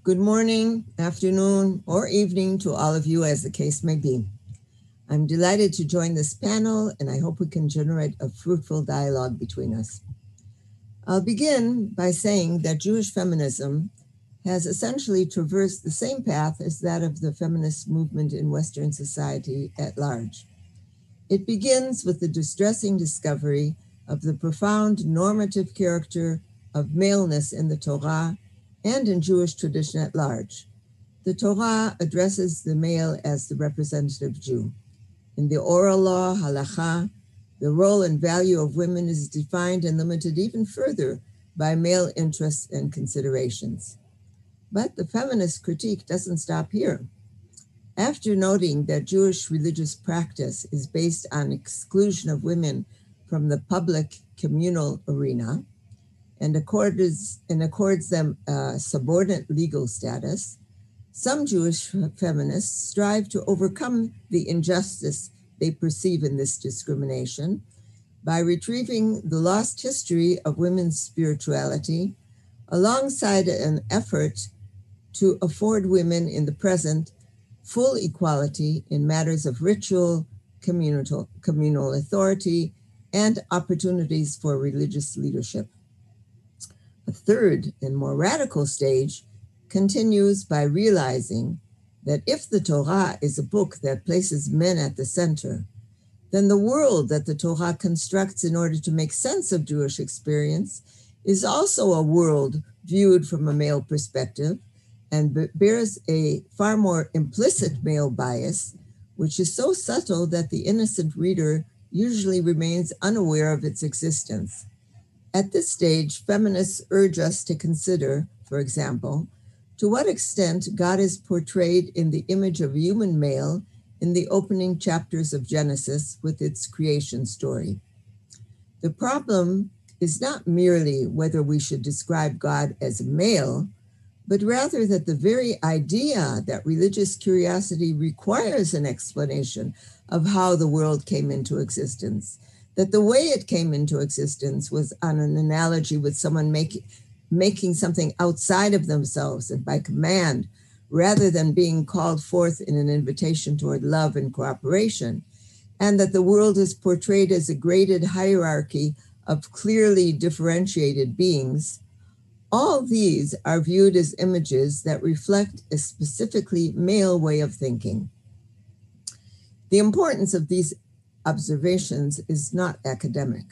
Good morning, afternoon, or evening to all of you, as the case may be. I'm delighted to join this panel, and I hope we can generate a fruitful dialogue between us. I'll begin by saying that Jewish feminism has essentially traversed the same path as that of the feminist movement in Western society at large. It begins with the distressing discovery of the profound normative character of maleness in the Torah and in Jewish tradition at large. The Torah addresses the male as the representative Jew. In the oral law, halacha, the role and value of women is defined and limited even further by male interests and considerations. But the feminist critique doesn't stop here. After noting that Jewish religious practice is based on exclusion of women from the public communal arena, and accords them subordinate legal status, some Jewish feminists strive to overcome the injustice they perceive in this discrimination by retrieving the lost history of women's spirituality alongside an effort to afford women in the present full equality in matters of ritual, communal authority, and opportunities for religious leadership. A third and more radical stage continues by realizing that if the Torah is a book that places men at the center, then the world that the Torah constructs in order to make sense of Jewish experience is also a world viewed from a male perspective and bears a far more implicit male bias, which is so subtle that the innocent reader usually remains unaware of its existence. At this stage, feminists urge us to consider, for example, to what extent God is portrayed in the image of a human male in the opening chapters of Genesis with its creation story. The problem is not merely whether we should describe God as a male, but rather that the very idea that religious curiosity requires an explanation of how the world came into existence, that the way it came into existence was on an analogy with someone making something outside of themselves and by command, rather than being called forth in an invitation toward love and cooperation, and that the world is portrayed as a graded hierarchy of clearly differentiated beings. All these are viewed as images that reflect a specifically male way of thinking. The importance of these observations is not academic.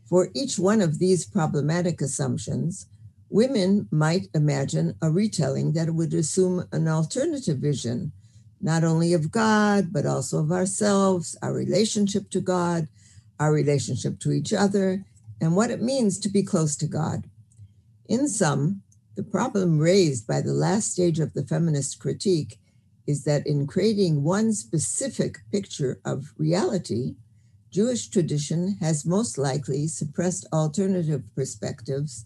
For each one of these problematic assumptions, women might imagine a retelling that would assume an alternative vision, not only of God, but also of ourselves, our relationship to God, our relationship to each other, and what it means to be close to God. In sum, the problem raised by the last stage of the feminist critique is that in creating one specific picture of reality, Jewish tradition has most likely suppressed alternative perspectives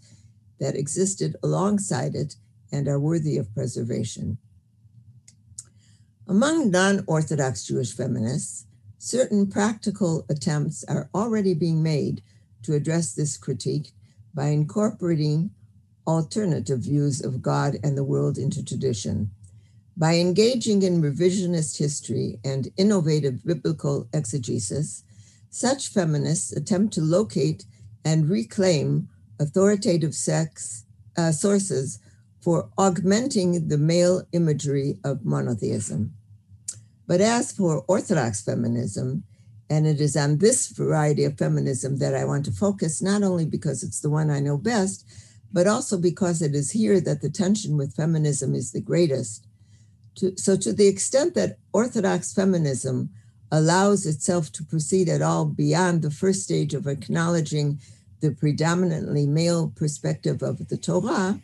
that existed alongside it and are worthy of preservation. Among non-Orthodox Jewish feminists, certain practical attempts are already being made to address this critique by incorporating alternative views of God and the world into tradition. By engaging in revisionist history and innovative biblical exegesis, such feminists attempt to locate and reclaim authoritative sources for augmenting the male imagery of monotheism. But as for Orthodox feminism, and it is on this variety of feminism that I want to focus, not only because it's the one I know best, but also because it is here that the tension with feminism is the greatest. So to the extent that Orthodox feminism allows itself to proceed at all beyond the first stage of acknowledging the predominantly male perspective of the Torah,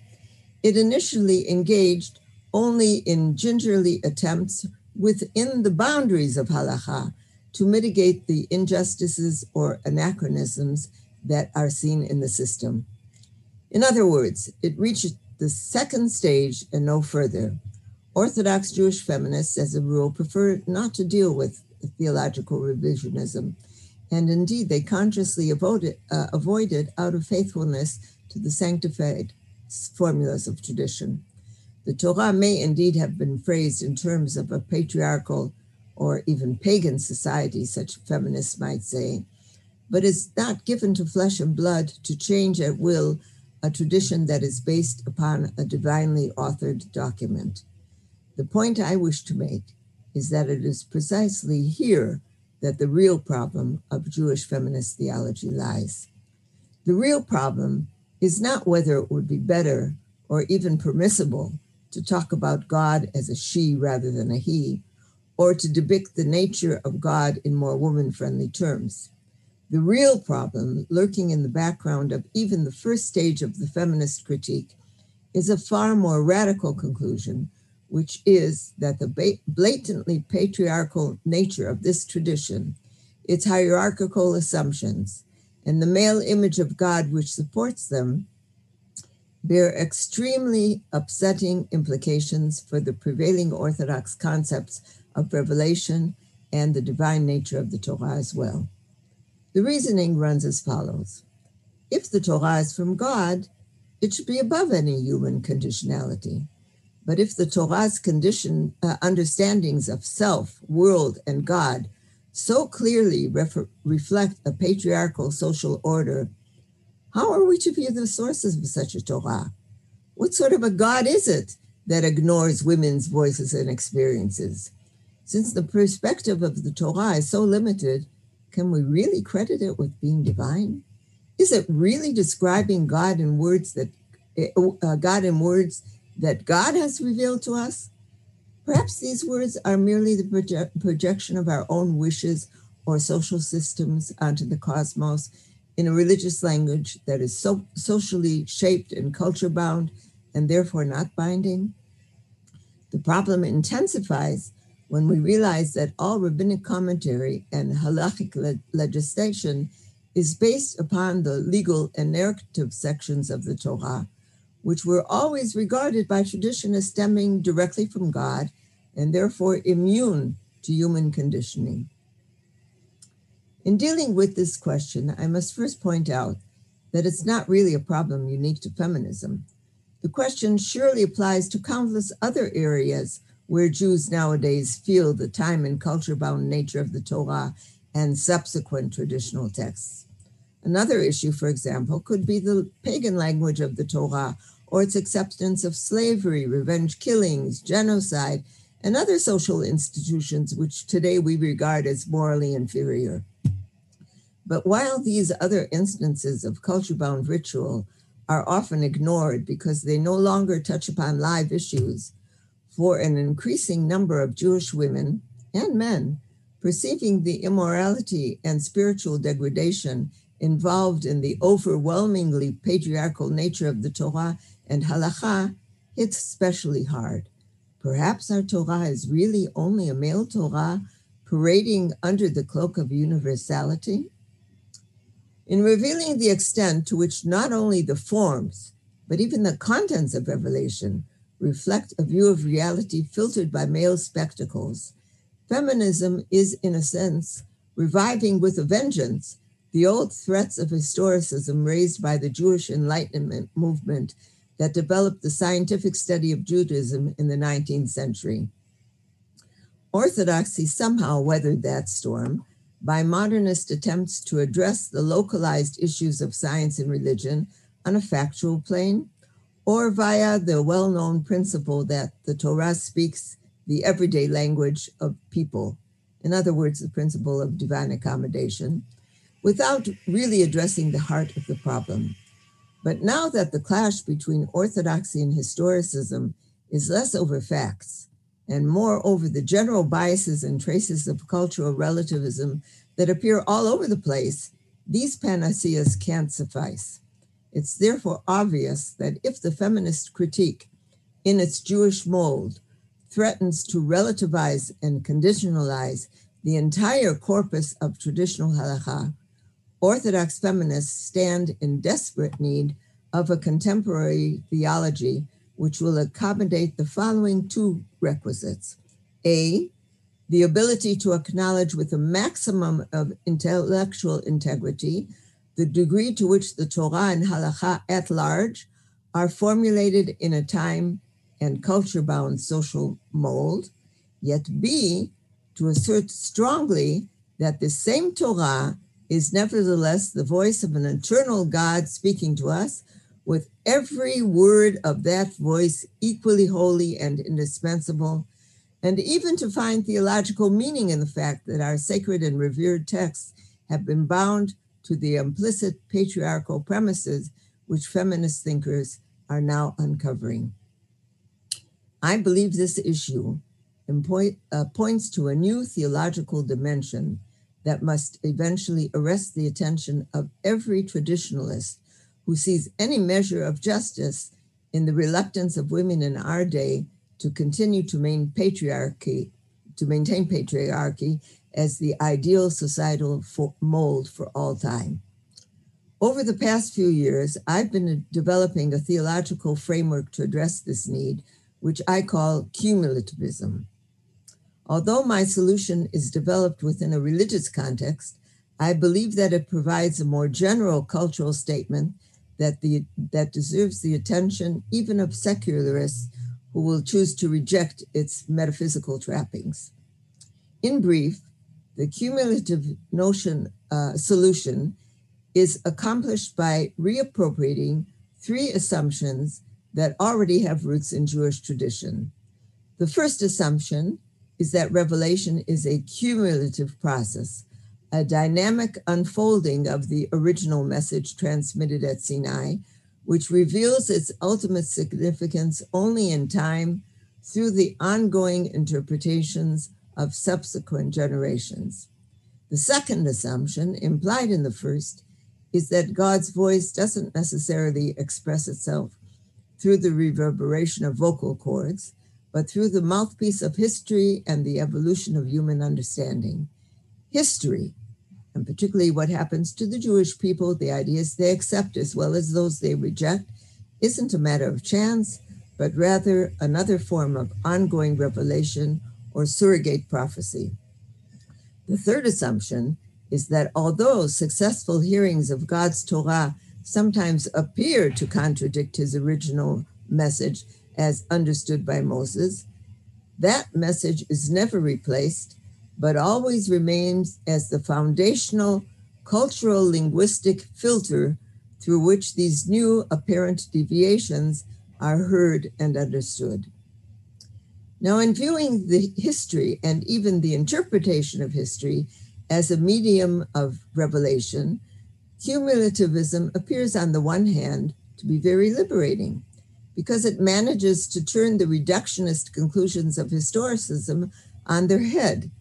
it initially engaged only in gingerly attempts within the boundaries of halacha to mitigate the injustices or anachronisms that are seen in the system. In other words, it reached the second stage and no further. Orthodox Jewish feminists, as a rule, prefer not to deal with theological revisionism, and indeed they consciously avoid it out of faithfulness to the sanctified formulas of tradition. The Torah may indeed have been phrased in terms of a patriarchal or even pagan society, such feminists might say, but is not given to flesh and blood to change at will a tradition that is based upon a divinely authored document. The point I wish to make is that it is precisely here that the real problem of Jewish feminist theology lies. The real problem is not whether it would be better or even permissible to talk about God as a she rather than a he, or to depict the nature of God in more woman-friendly terms. The real problem, lurking in the background of even the first stage of the feminist critique, is a far more radical conclusion, which is that the blatantly patriarchal nature of this tradition, its hierarchical assumptions, and the male image of God which supports them, bear extremely upsetting implications for the prevailing Orthodox concepts of revelation and the divine nature of the Torah as well. The reasoning runs as follows. If the Torah is from God, it should be above any human conditionality. But if the Torah's understandings of self, world, and God so clearly reflect a patriarchal social order, how are we to view the sources of such a Torah? What sort of a God is it that ignores women's voices and experiences? Since the perspective of the Torah is so limited, can we really credit it with being divine? Is it really describing God in words that God has revealed to us? Perhaps these words are merely the projection of our own wishes or social systems onto the cosmos in a religious language that is so socially shaped and culture-bound and therefore not binding. The problem intensifies when we realize that all rabbinic commentary and halachic legislation is based upon the legal and narrative sections of the Torah, which were always regarded by tradition as stemming directly from God and therefore immune to human conditioning. In dealing with this question, I must first point out that it's not really a problem unique to feminism. The question surely applies to countless other areas where Jews nowadays feel the time and culture-bound nature of the Torah and subsequent traditional texts. Another issue, for example, could be the pagan language of the Torah or its acceptance of slavery, revenge killings, genocide, and other social institutions which today we regard as morally inferior. But while these other instances of culture-bound ritual are often ignored because they no longer touch upon live issues, for an increasing number of Jewish women and men, perceiving the immorality and spiritual degradation involved in the overwhelmingly patriarchal nature of the Torah and halacha hits especially hard. Perhaps our Torah is really only a male Torah parading under the cloak of universality? In revealing the extent to which not only the forms, but even the contents of revelation reflect a view of reality filtered by male spectacles, feminism is, in a sense, reviving with a vengeance the old threats of historicism raised by the Jewish Enlightenment movement that developed the scientific study of Judaism in the 19th century. Orthodoxy somehow weathered that storm by modernist attempts to address the localized issues of science and religion on a factual plane, or via the well-known principle that the Torah speaks the everyday language of people, in other words, the principle of divine accommodation, without really addressing the heart of the problem. But now that the clash between orthodoxy and historicism is less over facts and more over the general biases and traces of cultural relativism that appear all over the place, these panaceas can't suffice. It's therefore obvious that if the feminist critique, in its Jewish mold, threatens to relativize and conditionalize the entire corpus of traditional halacha, Orthodox feminists stand in desperate need of a contemporary theology which will accommodate the following two requisites. A, the ability to acknowledge with a maximum of intellectual integrity the degree to which the Torah and halacha at large are formulated in a time and culture-bound social mold, yet B, to assert strongly that the same Torah is nevertheless the voice of an eternal God speaking to us, with every word of that voice equally holy and indispensable, and even to find theological meaning in the fact that our sacred and revered texts have been bound to the implicit patriarchal premises which feminist thinkers are now uncovering. I believe this issue points to a new theological dimension that must eventually arrest the attention of every traditionalist who sees any measure of justice in the reluctance of women in our day to continue to maintain patriarchy as the ideal societal mold for all time. Over the past few years, I've been developing a theological framework to address this need, which I call cumulativism. Although my solution is developed within a religious context, I believe that it provides a more general cultural statement that deserves the attention even of secularists who will choose to reject its metaphysical trappings. In brief, the cumulative solution is accomplished by reappropriating three assumptions that already have roots in Jewish tradition. The first assumption is that revelation is a cumulative process, a dynamic unfolding of the original message transmitted at Sinai, which reveals its ultimate significance only in time through the ongoing interpretations of subsequent generations. The second assumption, implied in the first, is that God's voice doesn't necessarily express itself through the reverberation of vocal cords, but through the mouthpiece of history and the evolution of human understanding. History, and particularly what happens to the Jewish people, the ideas they accept as well as those they reject, isn't a matter of chance, but rather another form of ongoing revelation or surrogate prophecy. The third assumption is that although successful hearings of God's Torah sometimes appear to contradict his original message as understood by Moses, that message is never replaced, but always remains as the foundational cultural linguistic filter through which these new apparent deviations are heard and understood. Now, in viewing the history and even the interpretation of history as a medium of revelation, cumulativism appears on the one hand to be very liberating because it manages to turn the reductionist conclusions of historicism on their head,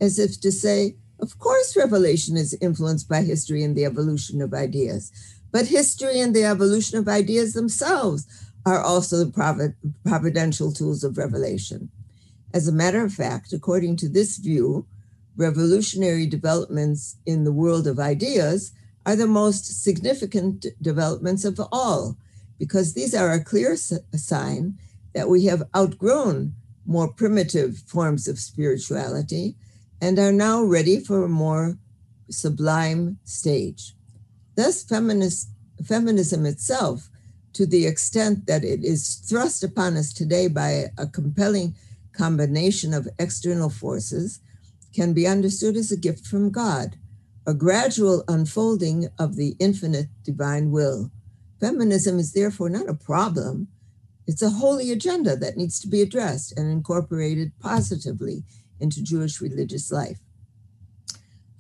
as if to say, of course revelation is influenced by history and the evolution of ideas, but history and the evolution of ideas themselves are also the providential tools of revelation. As a matter of fact, according to this view, revolutionary developments in the world of ideas are the most significant developments of all, because these are a clear sign that we have outgrown more primitive forms of spirituality and are now ready for a more sublime stage. Thus, feminism itself, to the extent that it is thrust upon us today by a compelling combination of external forces, can be understood as a gift from God, a gradual unfolding of the infinite divine will. Feminism is therefore not a problem. It's a holy agenda that needs to be addressed and incorporated positively into Jewish religious life.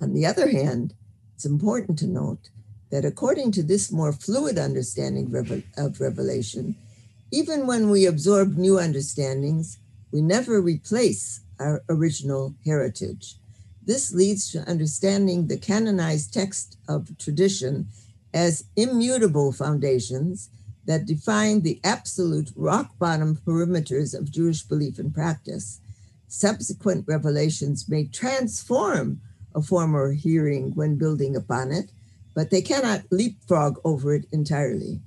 On the other hand, it's important to note that according to this more fluid understanding of revelation, even when we absorb new understandings, we never replace our original heritage. This leads to understanding the canonized text of tradition as immutable foundations that define the absolute rock-bottom perimeters of Jewish belief and practice. Subsequent revelations may transform a former hearing when building upon it, but they cannot leapfrog over it entirely.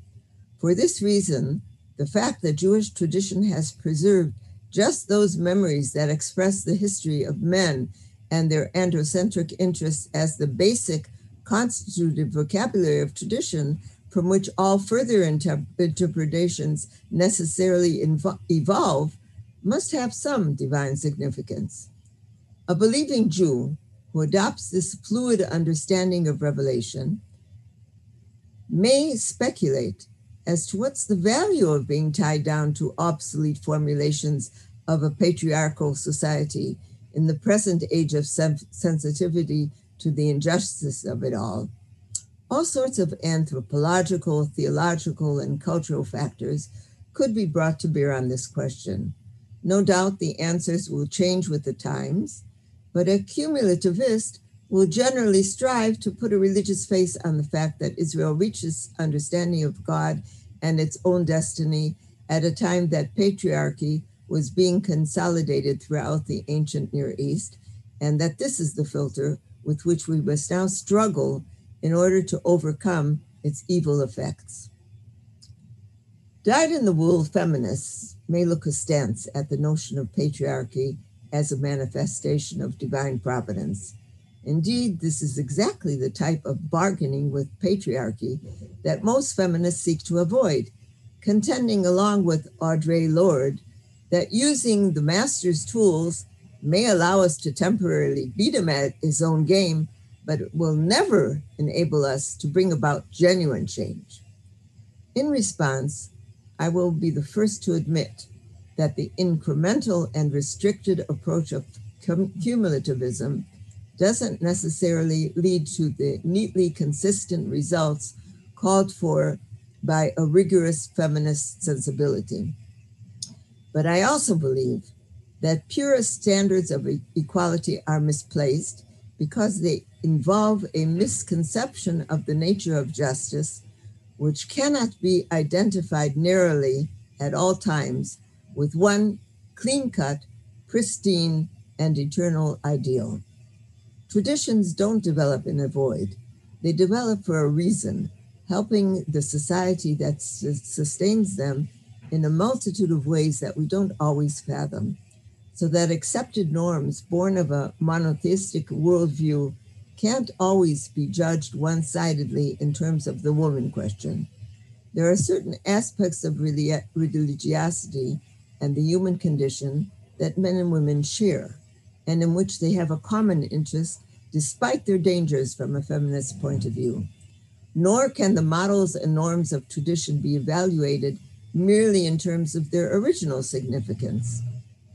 For this reason, the fact that Jewish tradition has preserved just those memories that express the history of men and their androcentric interests as the basic constitutive vocabulary of tradition from which all further interpretations necessarily evolve, must have some divine significance. A believing Jew who adopts this fluid understanding of revelation may speculate as to what's the value of being tied down to obsolete formulations of a patriarchal society in the present age of sensitivity to the injustice of it all. All sorts of anthropological, theological, and cultural factors could be brought to bear on this question. No doubt the answers will change with the times, but a cumulativist will generally strive to put a religious face on the fact that Israel reaches understanding of God and its own destiny at a time that patriarchy was being consolidated throughout the ancient Near East, and that this is the filter with which we must now struggle in order to overcome its evil effects. Dyed-in-the-wool feminists may look askance at the notion of patriarchy as a manifestation of divine providence. Indeed, this is exactly the type of bargaining with patriarchy that most feminists seek to avoid, contending along with Audre Lorde that using the master's tools may allow us to temporarily beat him at his own game, but it will never enable us to bring about genuine change. In response, I will be the first to admit that the incremental and restricted approach of cumulativism doesn't necessarily lead to the neatly consistent results called for by a rigorous feminist sensibility. But I also believe that purist standards of equality are misplaced because they involve a misconception of the nature of justice, which cannot be identified narrowly at all times with one clean-cut, pristine, and eternal ideal. Traditions don't develop in a void. They develop for a reason, helping the society that sustains them in a multitude of ways that we don't always fathom, so that accepted norms born of a monotheistic worldview can't always be judged one-sidedly in terms of the woman question. There are certain aspects of religiosity and the human condition that men and women share, and in which they have a common interest despite their dangers from a feminist point of view. Nor can the models and norms of tradition be evaluated merely in terms of their original significance.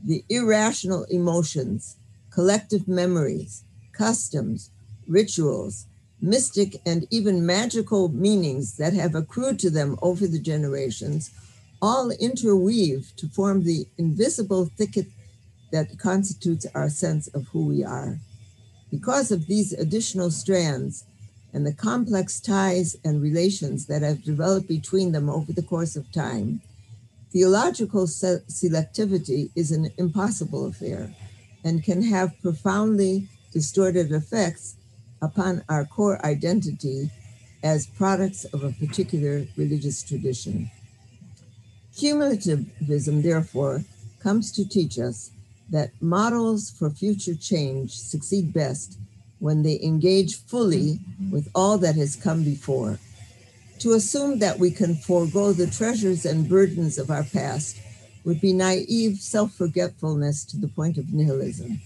The irrational emotions, collective memories, customs, rituals, mystic and even magical meanings that have accrued to them over the generations all interweave to form the invisible thicket that constitutes our sense of who we are. Because of these additional strands and the complex ties and relations that have developed between them over the course of time, theological selectivity is an impossible affair and can have profoundly distorted effects upon our core identity as products of a particular religious tradition. Cumulativism, therefore, comes to teach us that models for future change succeed best when they engage fully with all that has come before. To assume that we can forego the treasures and burdens of our past would be naive self-forgetfulness to the point of nihilism.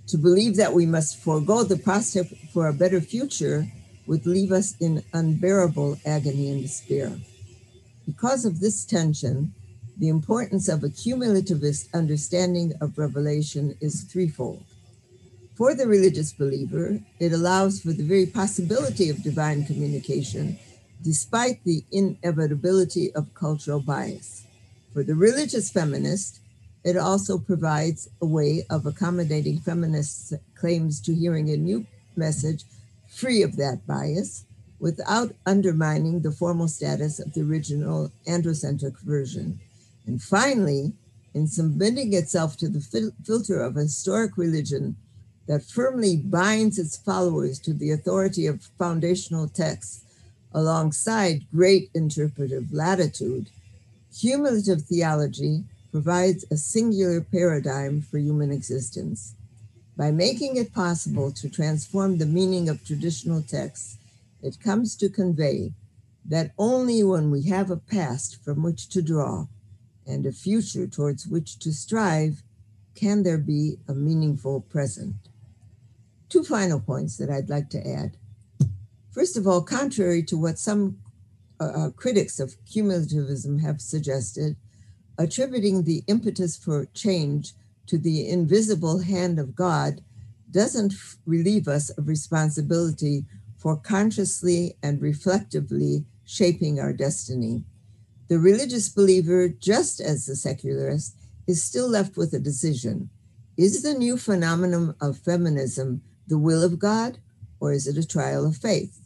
To believe that we must forego the prospect for a better future would leave us in unbearable agony and despair. Because of this tension, the importance of a cumulativist understanding of revelation is threefold. For the religious believer, it allows for the very possibility of divine communication, despite the inevitability of cultural bias. For the religious feminist, it also provides a way of accommodating feminists' claims to hearing a new message free of that bias, without undermining the formal status of the original androcentric version. And finally, in submitting itself to the filter of a historic religion that firmly binds its followers to the authority of foundational texts alongside great interpretive latitude, cumulative theology provides a singular paradigm for human existence. By making it possible to transform the meaning of traditional texts, it comes to convey that only when we have a past from which to draw and a future towards which to strive can there be a meaningful present. Two final points that I'd like to add. First of all, contrary to what some critics of cumulativism have suggested, attributing the impetus for change to the invisible hand of God doesn't relieve us of responsibility for consciously and reflectively shaping our destiny. The religious believer, just as the secularist, is still left with a decision. Is the new phenomenon of feminism the will of God, or is it a trial of faith?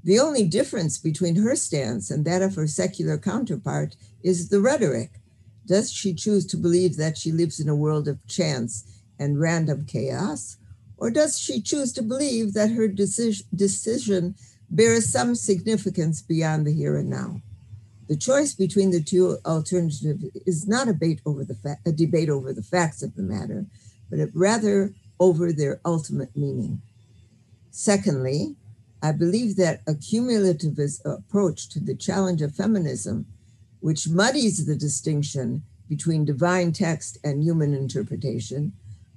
The only difference between her stance and that of her secular counterpart is the rhetoric. Does she choose to believe that she lives in a world of chance and random chaos, or does she choose to believe that her decision bears some significance beyond the here and now? The choice between the two alternatives is not a debate over the facts of the matter, but rather over their ultimate meaning. Secondly, I believe that a cumulativist approach to the challenge of feminism, which muddies the distinction between divine text and human interpretation,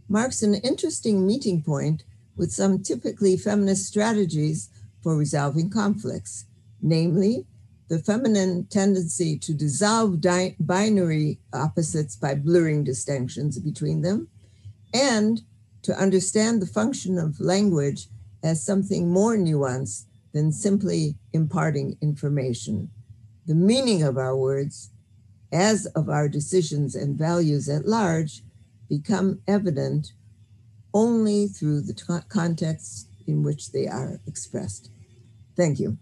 marks an interesting meeting point with some typically feminist strategies for resolving conflicts, namely, the feminine tendency to dissolve binary opposites by blurring distinctions between them, and to understand the function of language as something more nuanced than simply imparting information. The meaning of our words, as of our decisions and values at large, become evident only through the context in which they are expressed. Thank you.